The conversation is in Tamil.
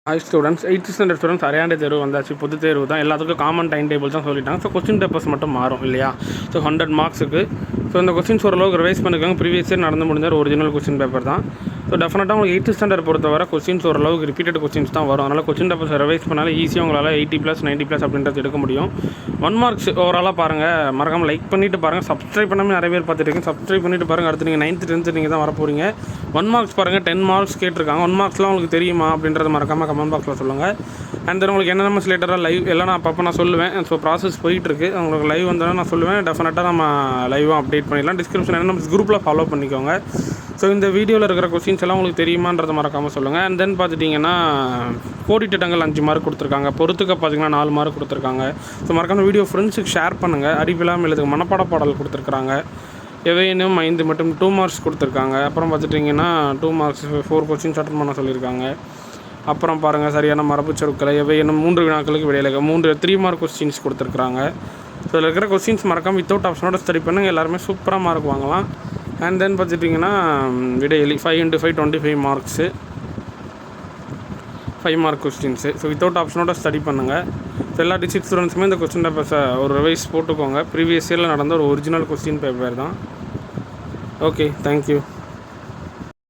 Hi students, 8th standard students அரையாண்டு தேர்வு வந்தாச்சு. பொது தேர்வு தான், எல்லாத்துக்கும் காமன் டைம் டேபிள் தான் சொல்லிட்டாங்க. ஸோ கொஸ்டின் பேப்பர்ஸ் மட்டும் மாறும் இல்லையா? ஸோ 100 மார்க்ஸுக்கு. ஸோ இந்த கொஸ்டின்ஸ் ஓரளவுக்கு ரிவைஸ் பண்ணிருக்காங்க. ப்ரீவியஸ் இயர் நடந்து முடிஞ்ச ஒரு ஒரிஜினல் கொஸ்டின் பேப்பர் தான். ஸோ டெஃபினட்டாக உங்களுக்கு 8th ஸ்டாண்டர்ட் பொறுத்தவரை கொஸ்டின்ஸ் ஓரளவுக்கு ரிப்பீட்டட் கொஸ்டின்ஸ் தான் வரும். அதனால் கொஸ்டின் பேப்பர்ஸ் ரிவைஸ் பண்ணாலும் ஈஸியாக உங்களால் 80+, 90+ அப்படின்றது எடுக்க முடியும். 1 மார்க்ஸ் ஓவராலாக பாருங்கள். மறக்காமல் லைக் பண்ணிவிட்டு பாருங்கள். சப்ஸ்கிரைப் பண்ணாமல் நிறைய பேர் பார்த்துட்டு சப்ஸ்கிரைப் பண்ணிவிட்டு பாருங்கள். அடுத்து நீங்கள் 9th 10th நீங்கள் தான் வரப்போகிறீங்க. 1 மார்க்ஸ் பாருங்கள், 10 மார்க்ஸ் கேட்டிருக்காங்க. 1 மார்க்ஸ்லாம் உங்களுக்கு தெரியுமா அப்படின்றத மறக்காமல் கமெண்ட் பாக்ஸில் சொல்லுங்கள். அண்ட் தென் உங்களுக்கு என்னென்ன ரிலேட்டடாக லைவ் எல்லாம் நான் அப்பப்போ நான் சொல்லுவேன். ஸோ ப்ராசஸ் போயிட்டுருக்கு. உங்களுக்கு லைவ் வந்தாலும் நான் சொல்லுவேன். டெஃபினட்டாக நம்ம லைவாக அப்டேட் பண்ணிடலாம். டிஸ்கிரிப்ஷன் நம்ம குரூப்பில் ஃபாலோ பண்ணிக்கோங்க. ஸோ இந்த வீடியோவில் இருக்கிற கொஸ்டின்ஸ் எல்லாம் உங்களுக்கு தெரியுமான்றதை மறக்காமல் சொல்லுங்கள். அண்ட் தென் பார்த்துட்டிங்கன்னா கோடிட்டங்கள் 5 மார்க் கொடுத்துருக்காங்க. பொறுத்துக்க பார்த்திங்கன்னா 4 மார்க் கொடுத்துருக்காங்க. ஸோ மறக்காம வீடியோ ஃப்ரெண்ட்ஸுக்கு ஷேர் பண்ணுங்கள். அறிவில்லாமல் எழுதுங்க. மனப்பாட பாடல் கொடுத்துருக்காங்க. எவையேனும் 5 மற்றும் 2 மார்க்ஸ் கொடுத்துருக்காங்க. அப்புறம் பார்த்துட்டிங்கன்னா 2 மார்க்ஸ் 4 கொஸ்டின்ஸ் அட்டன் பண்ண சொல்லியிருக்காங்க. அப்புறம் பாருங்கள், சரியான மரபு சொற்களை எவையேனும் 3 வினாக்களுக்கு விடையில 3 மார்க் கொஸ்டின்ஸ் கொடுத்துருக்காங்க. ஸோ இதில் இருக்கிற கொஸ்டின்ஸ் மறக்காமல் வித்தவுட் ஆப்ஷனோட ஸ்டடி பண்ணுங்கள். எல்லாருமே சூப்பராக மார்க் வாங்கலாம். அண்ட் தென் பார்த்துட்டிங்கன்னா விடையெளி 5 × 5 25 marks, 5 mark questions. So without ஆப்ஷனோட ஸ்டடி பண்ணுங்கள். ஸோ எல்லா டிஸ்ட்ரிக்ட் ஸ்டூடெண்ட்ஸுமே இந்த கொஸ்டின் பேப்பர்ஸை ஒரு ரிவைஸ் போட்டுக்கோங்க. ப்ரீவியஸ் இயரில் நடந்த ஒரு ஒரிஜினல் கொஸ்டின் பேப்பர் தான். Okay, thank you.